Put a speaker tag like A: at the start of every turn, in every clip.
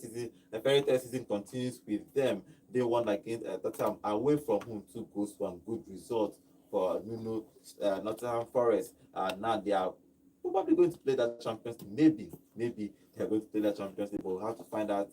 A: season. The fairy tale season continues with them. They won against Tottenham away from home, 2 goals, one good result for Nottingham Forest. Now they are probably going to play that Champions League. Maybe they are going to play that Champions League, but we'll have to find out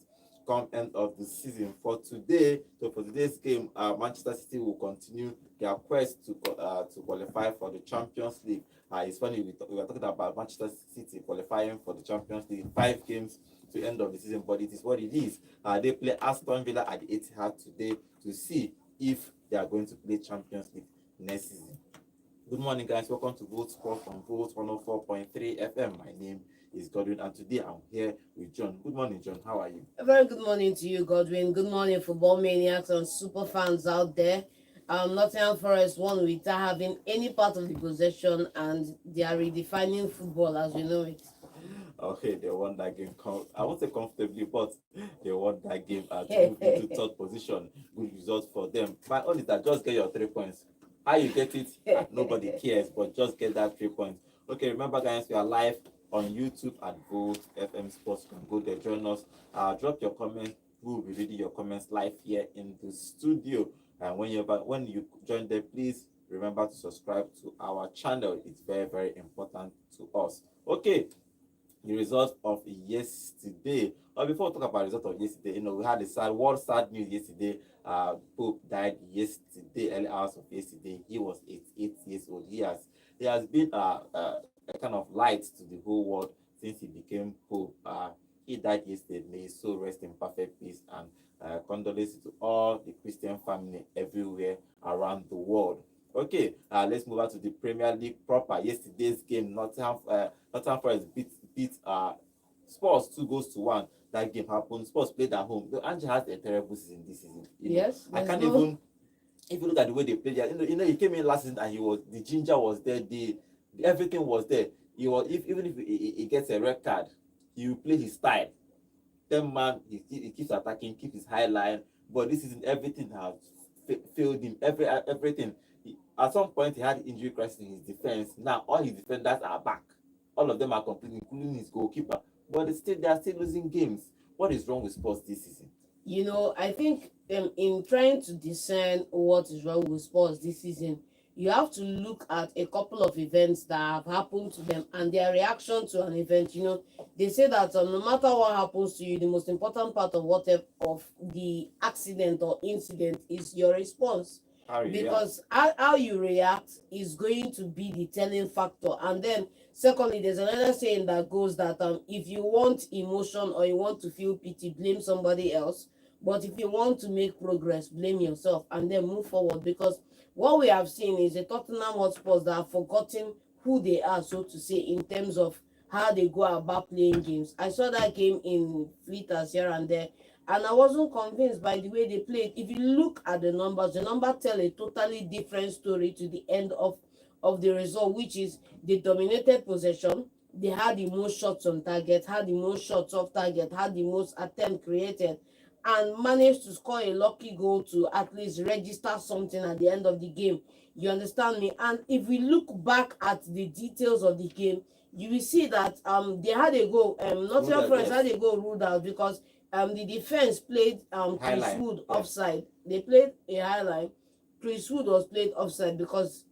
A: come end of the season. For today, so for today's game, Manchester City will continue their quest to qualify for the Champions League. It's funny we are talking about Manchester City qualifying for the Champions League, 5 games to end of the season, but it is what it is. They play Aston Villa at the Etihad today to see if they are going to play Champions League next season. Good morning, guys. Welcome to Vote Sport on Vote 104.3 FM. My name is Godwin, and today I'm here with John. Good morning, John. How are you?
B: A very good morning to you, Godwin. Good morning, football maniacs and super fans out there. Nottingham Forest won without having any part of the possession, and they are redefining football as we know it.
A: Okay, they won that game. I won't say comfortably, but they won that game to move into third position. Good result for them. My own is that just get your 3 points. How you get it, nobody cares, but just get that 3 points. Okay, remember, guys, we are live on YouTube at Vote FM Sports. You can go there, join us. Drop your comments. We will be reading your comments live here in the studio. And when you join there, please remember to subscribe to our channel. It's very, very important to us. Okay, the result of yesterday. Before we talk about the result of yesterday, we had sad news yesterday. Pope died yesterday, early hours of yesterday. He was 88 years old. He has been a kind of light to the whole world since he became Pope. He died yesterday. May his soul rest in perfect peace, and condolences to all the Christian family everywhere around the world. Okay, let's move on to the Premier League proper. Yesterday's game, Nottingham Forest beat Spurs 2-1. That game happened. Spurs played at home. Ange has a terrible season this season.
B: Yes,
A: I can't even. If you look at the way they played, he came in last season and the ginger was there, everything was there. Even if he gets a red card, he will play his style. Then man, he keeps attacking, keep his high line. But this season, everything has failed him. Everything. At some point, he had injury crisis in his defense. Now all his defenders are back. All of them are complete, including his goalkeeper. But they are still losing games. What is wrong with Spurs this season?
B: I think in trying to discern what is wrong with Spurs this season, you have to look at a couple of events that have happened to them and their reaction to an event. They say that no matter what happens to you, the most important part of the accident or incident is your response. Because how you react is going to be the telling factor. And then secondly, there's another saying that goes that if you want emotion or you want to feel pity, blame somebody else. But if you want to make progress, blame yourself and then move forward. Because what we have seen is a Tottenham Hotspurs that have forgotten who they are, so to say, in terms of how they go about playing games. I saw that game in flitters here and there, and I wasn't convinced by the way they played. If you look at the numbers tell a totally different story to the end of the result, which is they dominated possession, they had the most shots on target, had the most shots off target, had the most attempt created, and managed to score a lucky goal to at least register something at the end of the game. You understand me? And if we look back at the details of the game, you will see that they had a goal. Nottingham Forest had a goal ruled out because the defense played Chris Wood offside. They played a highline. Chris Wood was played offside because,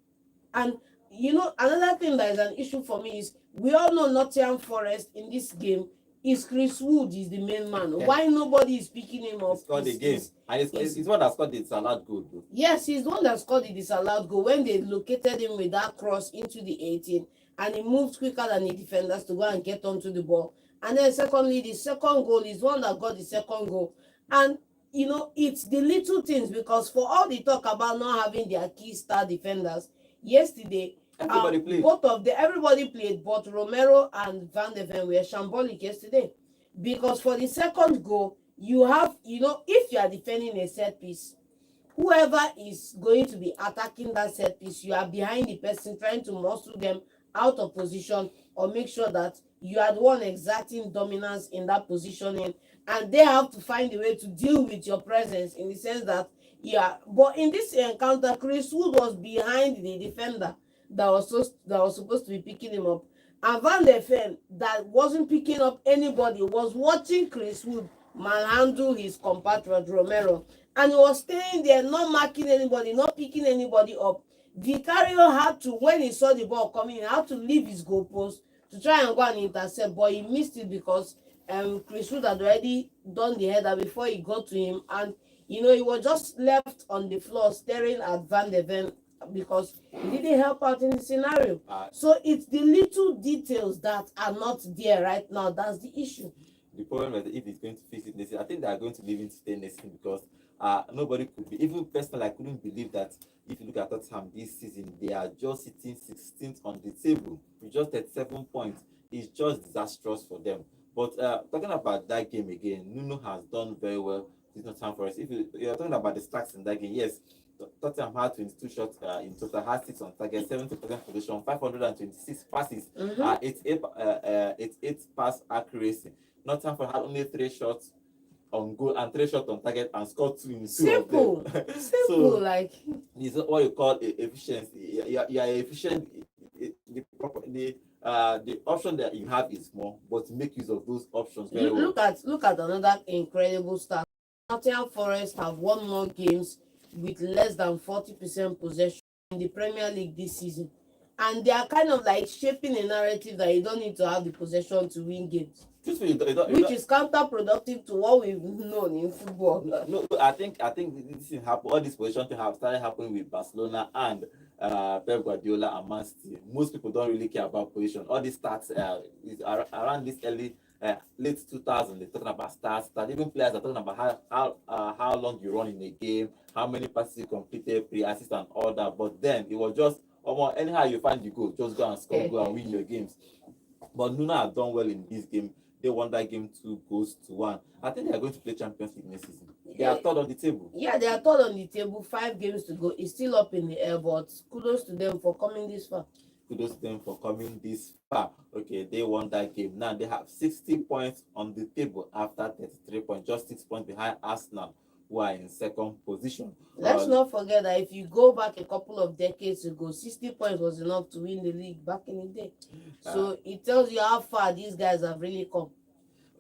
B: and another thing that is an issue for me is we all know Nottingham Forest in this game is Chris Wood is the main man. Yeah. Why nobody is picking him up?
A: He scored the game. And he's one that scored the disallowed goal, though.
B: Yes, he's the one that scored the disallowed goal when they located him with that cross into the 18, and he moved quicker than the defenders to go and get onto the ball. And then secondly, the second goal is one that got the second goal. And it's the little things, because for all the talk about not having their key star defenders, yesterday
A: everybody played.
B: Everybody played, but Romero and Van de Ven were shambolic yesterday. Because for the second goal, you have, if you are defending a set piece, whoever is going to be attacking that set piece, you are behind the person trying to muscle them out of position or make sure that you are the one exerting dominance in that positioning, and they have to find a way to deal with your presence in the sense that, but in this encounter, Chris Wood was behind the defender that was supposed to be picking him up, and Van der Ven, that wasn't picking up anybody, was watching Chris Wood manhandle his compatriot Romero, and he was staying there, not marking anybody, not picking anybody up. Vicario had to, when he saw the ball coming, he had to leave his goalpost to try and go and intercept, but he missed it because Chris Wood had already done the header before he got to him, and he was just left on the floor staring at Van de Ven because he didn't help out in the scenario. So it's the little details that are not there right now. That's the issue.
A: The problem is that if he's going to fix it next season, I think they are going to leave him to stay next season because nobody could be. Even personally, I couldn't believe that if you look at Tottenham this season, they are just sitting 16th on the table with just 37 points. It's just disastrous for them. But talking about that game again, Nuno has done very well with Nottingham Forest. If you're talking about the stats in that game, yes, Tottenham had 22 shots in total, had 6 on target, 70% possession, 526 passes, 88 pass accuracy. Nottingham Forest had only 3 shots on goal and 3 shots on target and scored 2 in 2
B: Simple.
A: of them.
B: Simple,
A: So
B: like
A: it's what you call efficiency. You are efficient. The option that you have is more, but make use of those options very well.
B: look at another incredible stat. Nottingham Forest have won more games with less than 40% possession in the Premier League this season. And they are kind of like shaping a narrative that you don't need to have the possession to win games,
A: Truthfully,
B: which is counterproductive to what we've known in football.
A: No, I think this thing happen. All these positions have started happening with Barcelona and Pep Guardiola and Man City. Most people don't really care about position. All these stats is around this early late 2000. They're talking about stats. That even players are talking about how long you run in a game, how many passes you completed, pre-assist and all that. But then it was just anyhow you find the goal, just go and score, go and win your games. But Nuno have done well in this game. They won that game 2-1. I think they are going to play Champions League next season. They are third on the table.
B: Yeah, they are third on the table. 5 games to go. It's still up in the air, but kudos to them for coming this far.
A: Kudos to them for coming this far. Okay, they won that game. Now they have 60 points on the table after 33 points, just 6 points behind Arsenal, who are in second position.
B: Let's not forget that if you go back a couple of decades ago, 60 points was enough to win the league back in the day. So it tells you how far these guys have really come.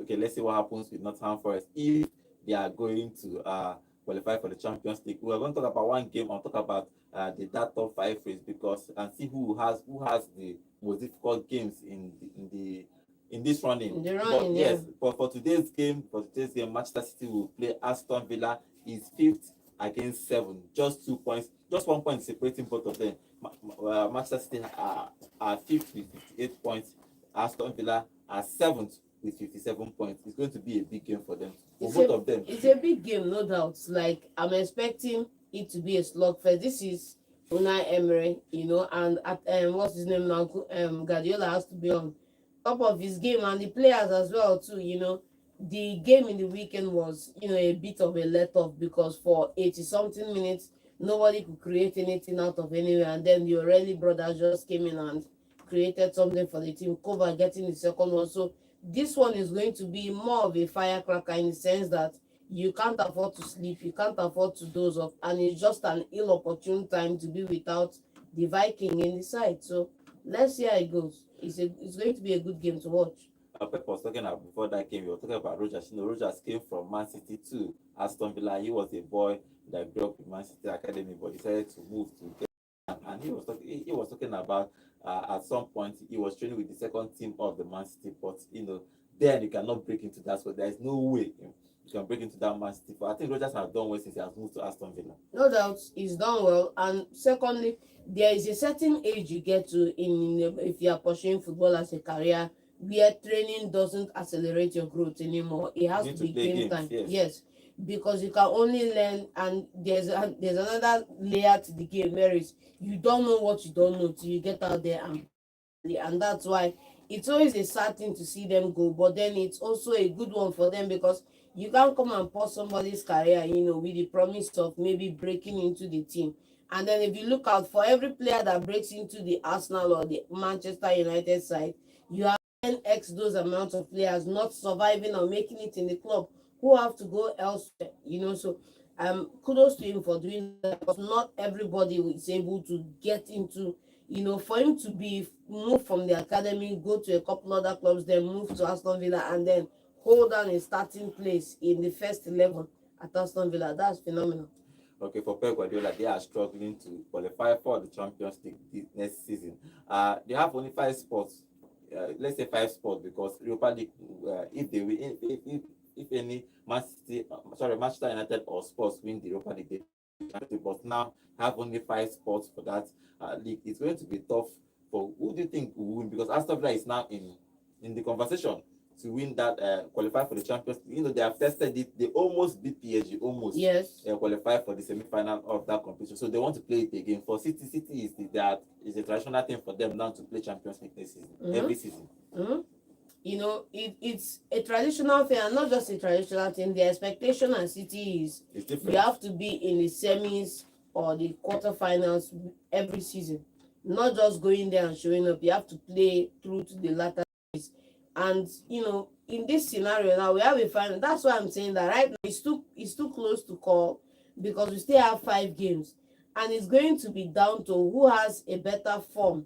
A: Okay, let's see what happens with Nottingham Forest if they are going to qualify for the Champions League. We are going to talk about one game. I'll talk about the top 5 race because and see who has the most difficult games in this running. But yes, for today's game, Manchester City will play Aston Villa. Is 5th against 7, just 2 points, just 1 point separating both of them. Manchester City are 5th with 58 points. Aston Villa are 7th with 57 points. It's going to be a big game for them. For both of them.
B: It's a big game, no doubt. Like I'm expecting it to be a slugfest. This is Unai Emery, and at what's his name now? Guardiola has to be on top of his game, and the players as well too. The game in the weekend was a bit of a let off because for 80 something minutes nobody could create anything out of anywhere, and then the O'Reilly brothers just came in and created something for the team. Cover getting the second one. So this one is going to be more of a firecracker in the sense that you can't afford to sleep, you can't afford to doze off, and it's just an ill-opportune time to be without the Viking in the side. So let's see how it goes. It's going to be a good game to watch.
A: Pep was talking about before that game. We were talking about Rogers. Rogers came from Man City to Aston Villa. He was a boy that grew up in Man City Academy, but decided to move to. And he was talking about at some point he was training with the second team of the Man City, but then you cannot break into that. So there is no way you can break into that Man City. But I think Rogers has done well since he has moved to Aston Villa.
B: No doubt, he's done well. And secondly, there is a certain age you get to if you are pursuing football as a career, where training doesn't accelerate your growth anymore. It has to be game time. Yes, because you can only learn, and there's another layer to the game where you don't know what you don't know till you get out there, and that's why it's always a sad thing to see them go, but then it's also a good one for them because you can't come and pause somebody's career, with the promise of maybe breaking into the team. And then if you look out for every player that breaks into the Arsenal or the Manchester United side, you have X those amounts of players not surviving or making it in the club who have to go elsewhere, so kudos to him for doing that because not everybody is able to get into, for him to be moved from the academy, go to a couple other clubs, then move to Aston Villa and then hold down a starting place in the first 11 at Aston Villa. That's phenomenal.
A: Okay, for Pep Guardiola, they are struggling to qualify for the Champions League next season. They have only 5 spots. Let's say 5 spots because Europa League. If they win, if any Manchester United or Spurs win the Europa League, but now have only 5 spots for that league. It's going to be tough for who do you think will win? Because Aston Villa is now in the conversation to win that qualify for the Champions League. You know, they have tested it. They almost beat PSG, almost.
B: Yes.
A: Qualify for the semi-final of that competition. So they want to play it again. For City, that is a traditional thing for them now to play Champions League this season, every season.
B: You know, it's a traditional thing, and not just a traditional thing. The expectation at City is you have to be in the semis or the quarterfinals every season, not just going there and showing up. You have to play through to the latter phase. And you know, in this scenario now, we have a final. That's why I'm saying that right now it's too close to call because we still have 5 games, and it's going to be down to who has a better form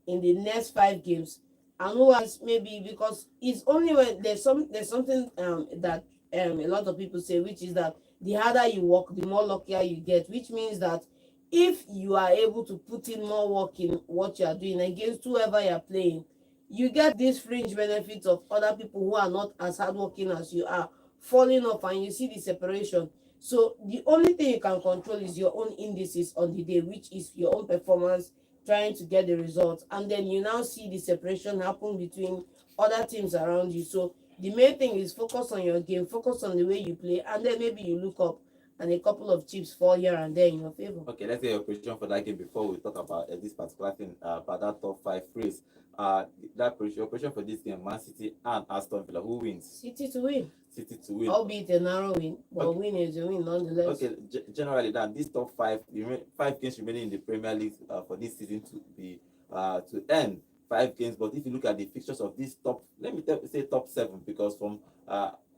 B: in the next 5 games. And who has maybe because it's only when there's something that a lot of people say, which is that the harder you work, the more luckier you get, which means that if you are able to put in more work in what you are doing against whoever you are playing, you get these fringe benefits of other people who are not as hardworking as you are falling off, and you see the separation. So the only thing you can control is your own indices on the day, which is your own performance, trying to get the results, and then you now see the separation happen between other teams around you. So the main thing is focus on your game, focus on the way you play, and then maybe you look up and a couple of chips fall here and there in your favor.
A: Okay, let's get your prediction for that game before we talk about this particular thing, about that top 5 race. Your prediction for this game, Man City and Aston Villa, who wins?
B: City to win.
A: City to win.
B: Albeit a narrow win, but okay. Win is a win nonetheless.
A: Okay, generally that this top 5 games remaining in the Premier League for this season to be to end 5 games. But if you look at the fixtures of this top, let me say top 7, because from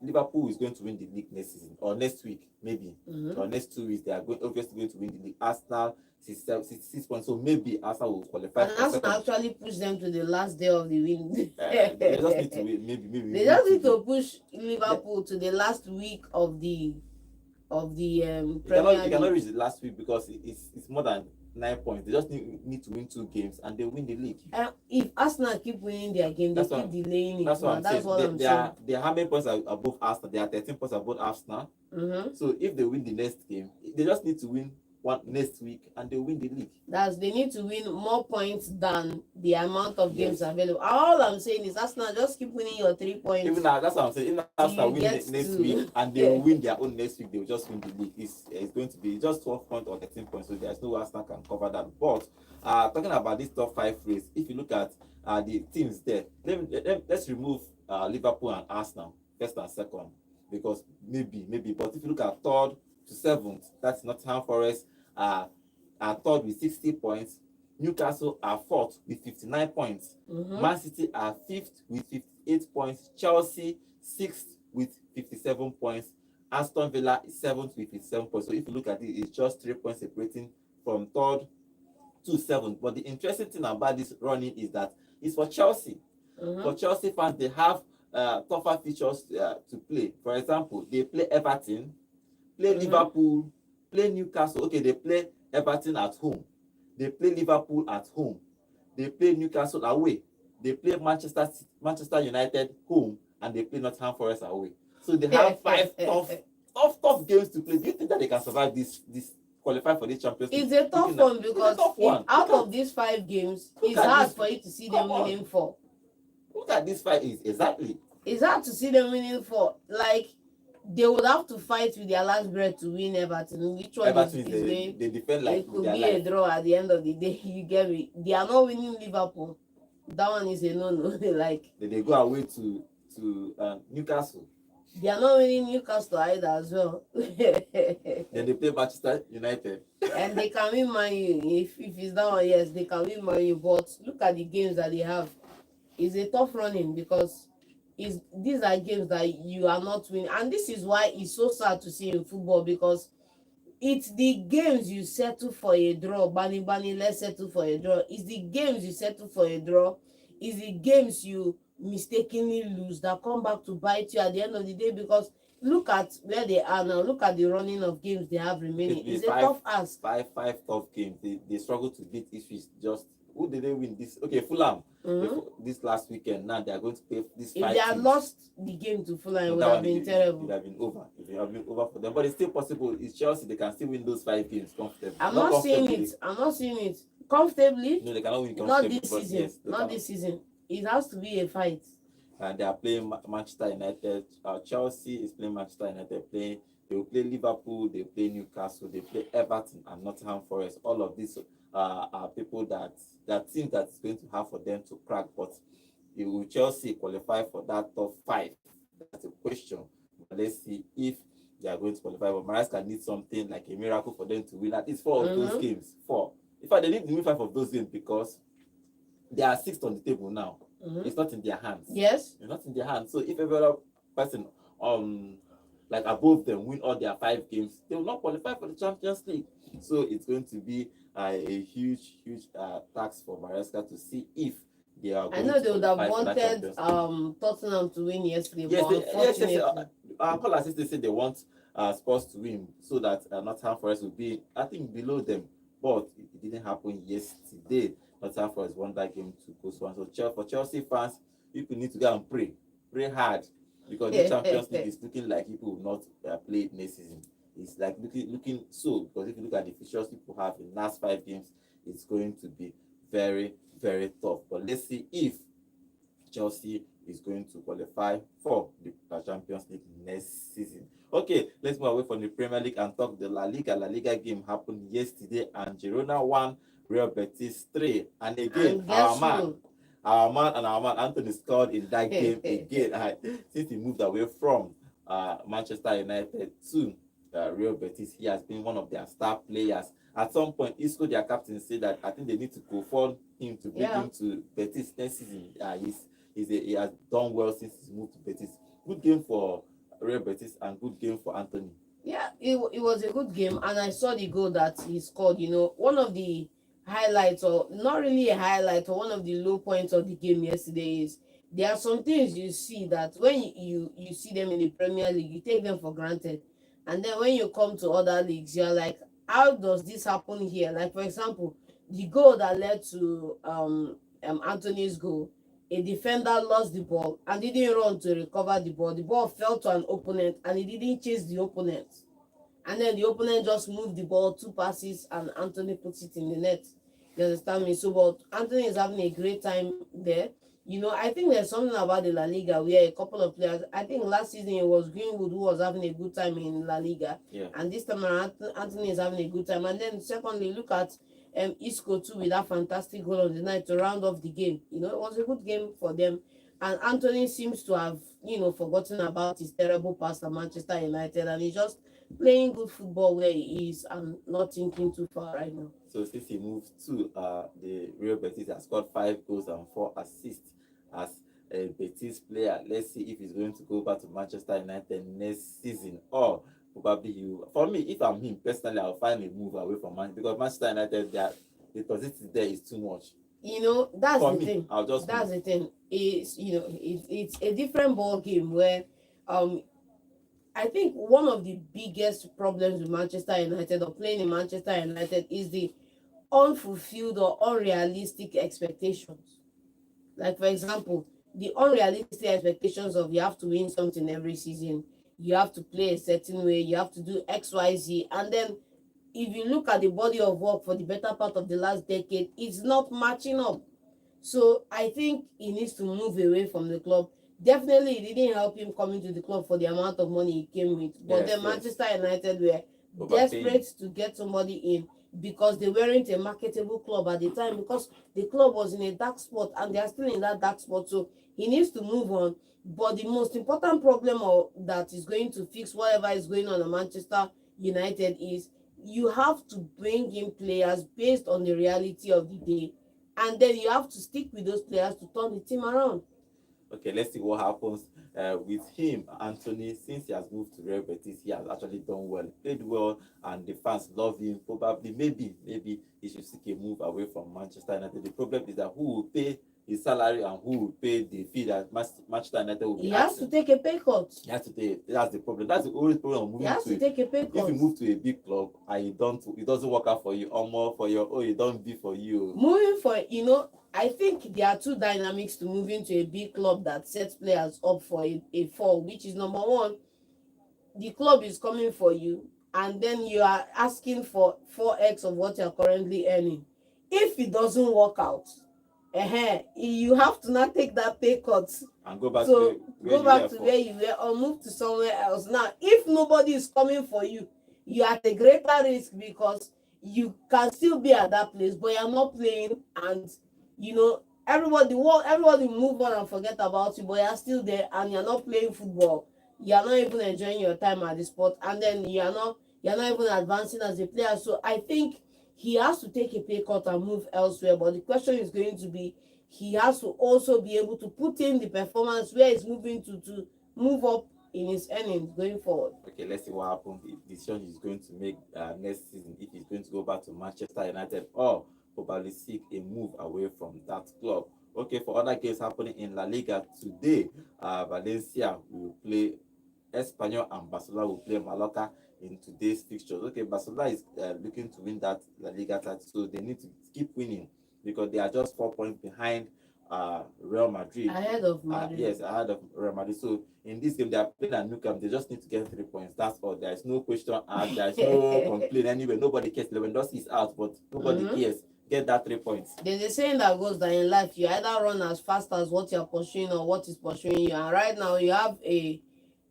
A: Liverpool is going to win the league next season or next week maybe, or next 2 weeks they are obviously going to win the league. Arsenal 66 points, so maybe Arsenal will qualify.
B: And Arsenal actually push them to the last day of the win.
A: They just need to win, maybe.
B: They just need to push Liverpool to the last week of the Premier League.
A: You cannot reach the last week because it's more than 9 points. They just need to win 2 games and they win the league.
B: If Arsenal keep winning their game, they keep delaying it. That's what I'm saying.
A: They are how many points are above Arsenal? They are 13 points above Arsenal. So if they win the next game, they just need to win one next week and they win the league.
B: They need to win more points than the amount of games available. All I'm saying is Arsenal just keep winning your 3 points.
A: Even now, that's what I'm saying. Even Arsenal win next week and they will win their own next week, they will just win the league. It's going to be just 12 points or 13 points, so there's no Arsenal can cover that. But talking about this top 5 race, if you look at the teams there, let's remove Liverpool and Arsenal first and second, because maybe. But if you look at 3rd to 7th, that's Nottingham Forest are 3rd with 60 points. Newcastle are 4th with 59 points. Man City are 5th with 58 points. Chelsea 6th with 57 points. Aston Villa is 7th with 57 points. So if you look at it, it's just 3 points separating from 3rd to 7th. But the interesting thing about this running is that it's for Chelsea. For Chelsea fans, they have tougher features to play. For example, they play Everton, play Liverpool, play Newcastle. Okay, they play Everton at home. They play Liverpool at home. They play Newcastle away. They play Manchester United home, and they play Nottingham Forest away. So they have 5 tough games to play. Do you think that they can survive this qualify for this Champions League?
B: It's a tough one because out of these 5 games, it's hard for you to see them winning 4.
A: Look at this 5 is exactly.
B: It's hard to see them winning 4. Like, they would have to fight with their last breath to win Everton. Which one
A: Everton
B: is
A: they defend like
B: it could be a draw at the end of the day. You get me? They are not winning Liverpool. That one is a no-no. Like,
A: they go away to Newcastle.
B: They are not winning Newcastle either as well.
A: Then they play Manchester United.
B: And they can win Man U. If it's that one, yes, they can win Man U. But look at the games that they have. It's a tough running because these are games that you are not winning. And this is why it's so sad to see in football, because it's the games you settle for a draw. Bani, let's settle for a draw. It's the games you settle for a draw. It's the games you mistakenly lose that come back to bite you at the end of the day, because look at where they are now. Look at the running of games they have remaining.
A: It's
B: It's a tough ask.
A: five tough games. They struggle to beat Ipswich. Just who did they win this? Okay, Fulham.
B: Mhm.
A: This last weekend. Now they are going to play these
B: If
A: five
B: they had
A: teams.
B: lost the game to Fulham, it
A: No,
B: would
A: that
B: have
A: one
B: been
A: it
B: terrible.
A: would have been over. It would have been over for them. But it's still possible. It's Chelsea. They can still win those 5 games comfortably.
B: I'm
A: Not
B: not saying
A: comfortably.
B: it. I'm not saying it comfortably.
A: No, they cannot win
B: Not
A: comfortably.
B: this
A: But
B: season.
A: yes, they
B: Not
A: cannot.
B: this season. It has to be a fight.
A: And they are playing Manchester United. Chelsea is playing Manchester United. They will play Liverpool. They play Newcastle. They play Everton and Nottingham Forest. All of these are people that teams that is going to have for them to crack. But will Chelsea qualify for that top 5? That's a question. But let's see if they are going to qualify. But Maresca needs something like a miracle for them to win at least 4 of those games. 4. In fact, they need to win 5 of those games because they are 6th on the table now. It's not in their hands.
B: Yes.
A: It's not in their hands. So if every other person like above them win all their 5 games, they will not qualify for the Champions League. So it's going to be a huge task for Maresca to see if they are going
B: I know
A: to
B: they would have
A: qualify for that
B: wanted
A: Champions League.
B: Tottenham to win yesterday,
A: Yes,
B: but unfortunately,
A: our call assist they say they want Spurs to win so that Nottingham Forest will be, I think, below them. But it didn't happen yesterday. Nottingham Forest won that game to go one. So for Chelsea fans, people need to go and pray hard, because the Champions League is looking like people will not play it next season. It's like looking so, because if you look at the fixtures people have in the last 5 games, it's going to be very tough. But let's see if Chelsea is going to qualify for the Champions League next season. Okay, let's move away from the Premier League and talk the La Liga. La Liga game happened yesterday and Girona won, Real Betis 3. And again, our man Anthony scored in that game again. Since he moved away from Manchester United to Real Betis, he has been one of their star players. At some point, Isco, their captain, said that I think they need to go for him to bring him to Betis next season. He has done well since he's moved to Betis. Good game for Real Betis and good game for Anthony.
B: Yeah, it was a good game, and I saw the goal that he scored. One of the highlights, or not really a highlight, or one of the low points of the game yesterday is there are some things you see that when you see them in the Premier League, you take them for granted, and then when you come to other leagues, you're like, how does this happen here? Like, for example, the goal that led to Anthony's goal. A defender lost the ball and didn't run to recover the ball. The ball fell to an opponent and he didn't chase the opponent. And then the opponent just moved the ball 2 passes and Anthony puts it in the net. You understand me? So, but Anthony is having a great time there. I think there's something about the La Liga where a couple of players, I think last season it was Greenwood who was having a good time in La Liga.
A: Yeah.
B: And this time around, Anthony is having a good time. And then secondly, look at Isco too with that fantastic goal on the night to round off the game. It was a good game for them. And Anthony seems to have, forgotten about his terrible past at Manchester United, and he's just playing good football where he is and not thinking too far right now.
A: So since he moved to the Real Betis, has scored 5 goals and 4 assists as a Betis player. Let's see if he's going to go back to Manchester United next season, or probably he will. For me, if I'm him personally, I'll find a move away from because Manchester United, the position there is too much.
B: That's
A: For
B: the
A: me,
B: thing.
A: I'll just
B: That's
A: move.
B: the thing. It's a different ball game where I think one of the biggest problems with Manchester United, or playing in Manchester United, is the unfulfilled or unrealistic expectations. Like, for example, the unrealistic expectations of you have to win something every season, you have to play a certain way, you have to do XYZ, and then if you look at the body of work for the better part of the last decade, it's not matching up. So I think he needs to move away from the club. Definitely, it didn't help him coming to the club for the amount of money he came with. But then Manchester United were desperate to get somebody in because they weren't a marketable club at the time, because the club was in a dark spot and they are still in that dark spot. So he needs to move on. But the most important problem that is going to fix whatever is going on at Manchester United is you have to bring in players based on the reality of the day, and then you have to stick with those players to turn the team around.
A: Okay, let's see what happens with him. Anthony, since he has moved to Real Betis, he has actually done well, played well, and the fans love him. Probably, maybe he should seek a move away from Manchester United. The problem is that who will pay his salary and who will pay the fee that Manchester United will be
B: He has to
A: asking.
B: take a pay cut.
A: He has to take. That's the problem. That's the only problem of
B: He
A: moving
B: has to
A: to.
B: take a pay
A: If
B: cut.
A: you move to a big club and it doesn't work out for you, or more for your, oh, it don't be for you.
B: Moving for, I think there are two dynamics to moving to a big club that sets players up for a fall, which is number one, the club is coming for you, and then you are asking for 4x of what you are currently earning. If it doesn't work out, you have to not take that pay cut.
A: And go back
B: So
A: to where
B: go
A: you
B: back
A: were
B: to
A: for.
B: where you were or move to somewhere else. Now, if nobody is coming for you, you are at a greater risk because you can still be at that place, but you're not playing, and everybody move on and forget about you, but you're still there and you're not playing football. You're not even enjoying your time at the sport, and then you're not even advancing as a player. So I think he has to take a pay cut and move elsewhere. But the question is going to be, he has to also be able to put in the performance where he's moving to move up in his earnings going forward.
A: Okay, let's see what happens. If decision he's going to make next season, if he's going to go back to Manchester United or probably seek a move away from that club. Okay, for other games happening in La Liga today, Valencia will play Espanyol and Barcelona will play Mallorca in today's fixtures. Okay, Barcelona is looking to win that La Liga title, so they need to keep winning because they are just 4 points behind Real Madrid.
B: Ahead of Madrid.
A: Yes, ahead of Real Madrid. So in this game, they are playing at Nottingham. They just need to get 3 points. That's all. There is no question asked. There is no complaint anyway. Nobody cares. Lewandowski is out, but nobody cares. Get that 3 points.
B: There's a saying that goes that in life you either run as fast as what you're pursuing or what is pursuing you. And right now you have a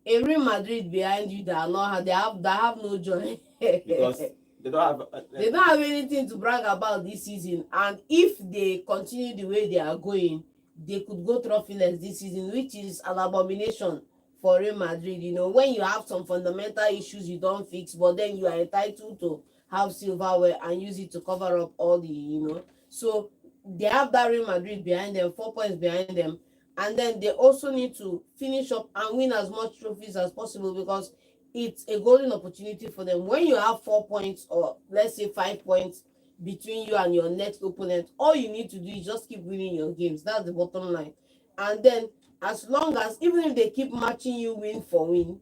B: Real Madrid behind you that are not that have no joy.
A: Because they don't
B: have anything to brag about this season, and if they continue the way they are going, they could go trophyless this season, which is an abomination for Real Madrid. When you have some fundamental issues you don't fix, but then you are entitled to have silverware and use it to cover up all the. So they have that Real Madrid behind them, 4 points behind them, and then they also need to finish up and win as much trophies as possible, because it's a golden opportunity for them. When you have 4 points, or let's say 5 points between you and your next opponent, all you need to do is just keep winning your games. That's the bottom line. And then, as long as, even if they keep matching you win for win,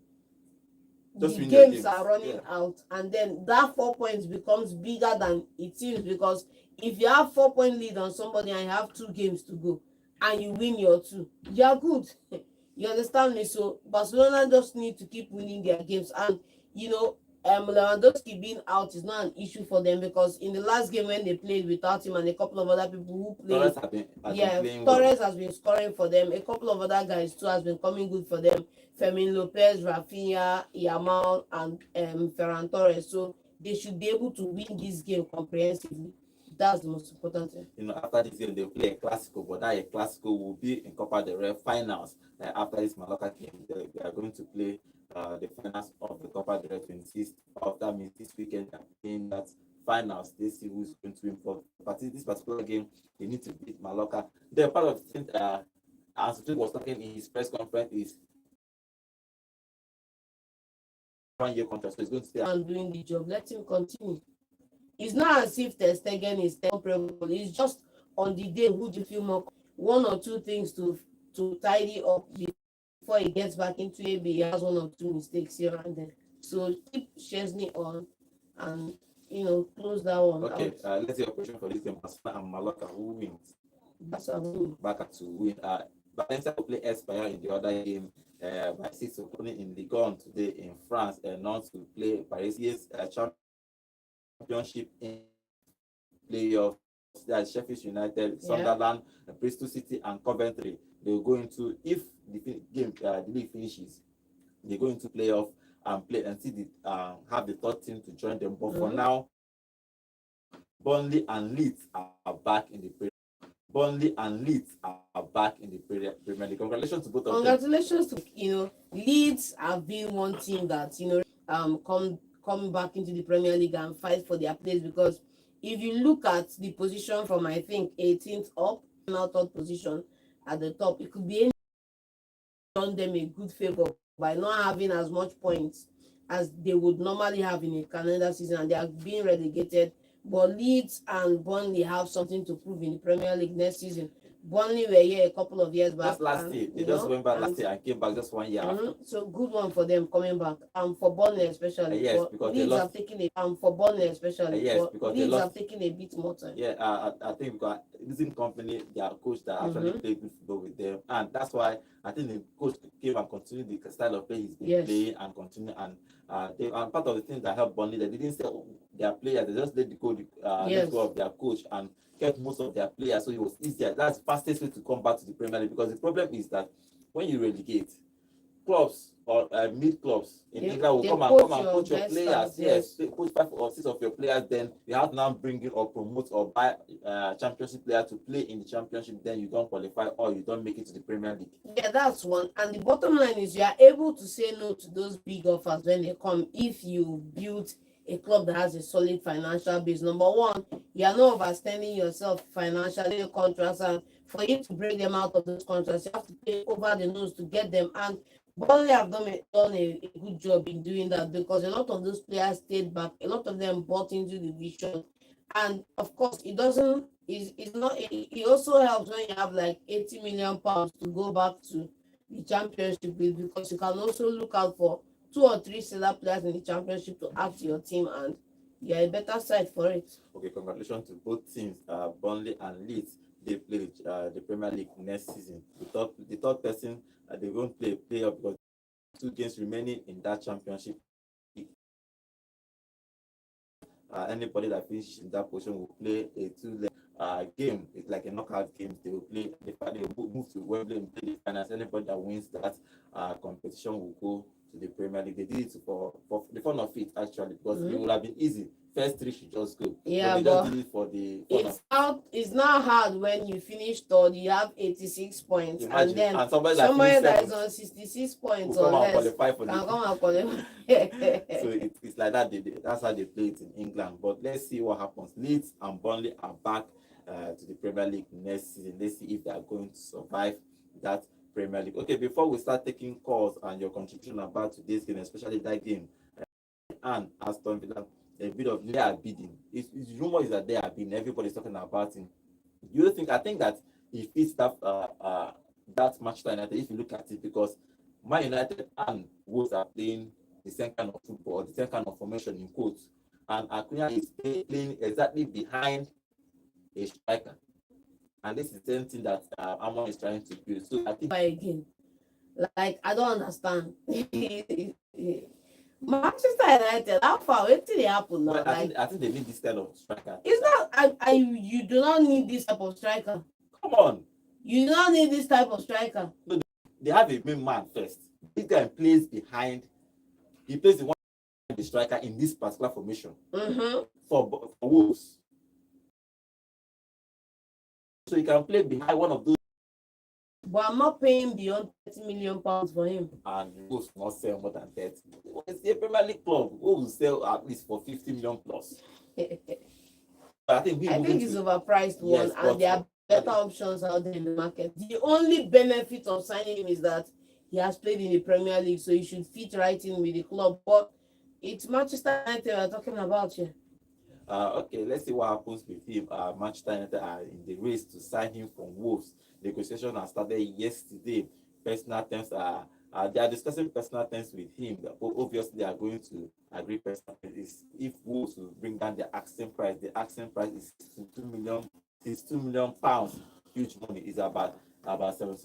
A: just
B: the
A: win your
B: games are running out, and then that 4 points becomes bigger than it seems, because if you have 4 point lead on somebody and you have 2 games to go and you win your 2, you are good. You understand me? So Barcelona just need to keep winning their games, and Lewandowski being out is not an issue for them, because in the last game when they played without him and a couple of other people who played, Torres has been scoring for them. A couple of other guys too has been coming good for them. Fermin Lopez, Rafinha, Yamal, and Ferran Torres. So they should be able to win this game comprehensively. That's the most important thing.
A: After this game, they'll play a Clasico, but that Clasico will be in Copa del Rey finals. After this Mallorca game, they are going to play the finals of the Copa del Rey 26th. That means this weekend they are playing that finals. They see who's going to win for this particular game. They need to beat Mallorca. They're part of the thing. As Rodrigo was talking in his press conference, is 1 year contract, so he's going to stay
B: and doing the job. Let him continue. It's not as if Ter Stegen is temporary. It's just on the day who do you feel more, 1 or 2 things to tidy up before he gets back into it. He has 1 or 2 mistakes here and there. So keep Chesney on and close that one.
A: Okay, let's see your question for this game. Barcelona and Mallorca, who wins? Barca to win. Valencia will play Espanyol in the other game by 6 o'clock in Ligue 1 today in France, and Nantes will play Paris's championship in playoffs. That's Sheffield United, Sunderland, Bristol City, and Coventry. They will go into, if the game the league finishes, they go into playoff and play and see have the third team to join them. But for now, Burnley and Leeds are back in the Premier League. Congratulations to both of them.
B: Congratulations to Leeds have been one team that come back into the Premier League and fight for their place, because if you look at the position from, I think, 18th up, now 3rd position at the top, it could be done them a good favor by not having as much points as they would normally have in a calendar season, and they are being relegated. But Leeds and Burnley have something to prove in the Premier League next season. Burnley were here a couple of years back.
A: Just last
B: And,
A: year, they
B: you
A: just
B: know,
A: went back
B: and
A: last year and came back just 1 year after.
B: so good one for them coming back. For Burnley especially.
A: Yes,
B: But
A: because they
B: Leeds
A: lost.
B: have taken a for Burnley especially.
A: Yes,
B: But
A: because they
B: Leeds
A: lost.
B: have taken a bit more time.
A: Yeah, I think because losing company, their coach that actually played good football with them, and that's why I think the coach came and continued the style of play he's been playing and continue. And and part of the things that helped Burnley, they didn't sell their players; they just let go of their coach and kept most of their players, so it was easier. That's the fastest way to come back to the Premier League, because the problem is that when you relegate, clubs or mid clubs in England will come and poach your players. Yes, they poach 5 or 6 of your players. Then you have to now bring in or promote or buy championship player to play in the championship. Then you don't qualify or you don't make it to the Premier League.
B: Yeah, that's one. And the bottom line is you are able to say no to those big offers when they come if you build a club that has a solid financial base. Number one, you are not overstanding yourself financially in contracts, and for you to break them out of those contracts, you have to pay over the nose to get them. And Burnley have done a good job in doing that, because a lot of those players stayed back, a lot of them bought into the vision. And of course, it's not, it also helps when you have like 80 million pounds to go back to the championship with, because you can also look out for 2 or 3 stellar players in the championship to add to your team, and you're a better side for it.
A: Okay, congratulations to both teams, Burnley and Leeds. They play the Premier League next season. The third person, they won't play playoff because 2 games remaining in that championship. Anybody that finishes in that position will play a 2-leg game. It's like a knockout game. They will play. They will move to Wembley and play the finals. Anybody that wins that competition will go to the Premier League. They did it for the fun of it, actually, because it would have been easy. First 3 should just go.
B: Yeah,
A: but they just did it for the fun
B: it's not hard when you finish third, you have 86 points.
A: Imagine,
B: and then
A: and somebody
B: that is on 66 points or less
A: qualify for
B: can
A: the
B: come and qualify.
A: so it's like that. That's how they play it in England. But let's see what happens. Leeds and Burnley are back to the Premier League next season. Let's see if they are going to survive that Premier League. Okay, before we start taking calls and your contribution about today's game, especially that game, and Aston Villa, a bit of they are bidding. It's rumor is that they are bidding. Everybody's talking about him. You think? I think that he fits that Manchester United if you look at it, because Man United and Wolves are playing the same kind of football, the same kind of formation in quotes, and Acuna is playing exactly behind a striker, and this is the same thing that Amon is trying to do. So I think
B: again, like, I don't understand. Manchester United, how far? What did they happen now?
A: I think they need this kind of striker.
B: It's not. You do not need this type of striker.
A: Come on,
B: you do not need this type of striker.
A: No, they have a main man first. This guy plays behind. He plays the striker in this particular formation for Wolves. So he can play behind one of those.
B: But I'm not paying beyond 30 million pounds for him.
A: And Wolves will not sell more than 30. It's a Premier League club. Wolves will sell at least for 50 million plus. I think
B: it's overpriced one, and there are better options out there in the market. The only benefit of signing him is that he has played in the Premier League, so he should fit right in with the club. But it's Manchester United we're talking about here.
A: Okay, let's see what happens with him. Manchester United are in the race to sign him from Wolves. Negotiation has started yesterday. Personal terms they are discussing personal terms with him. Obviously, they are going to agree personal terms. If Wolves will bring down the asking price is 2 million. It's 2 million pounds. Huge money. Is about 7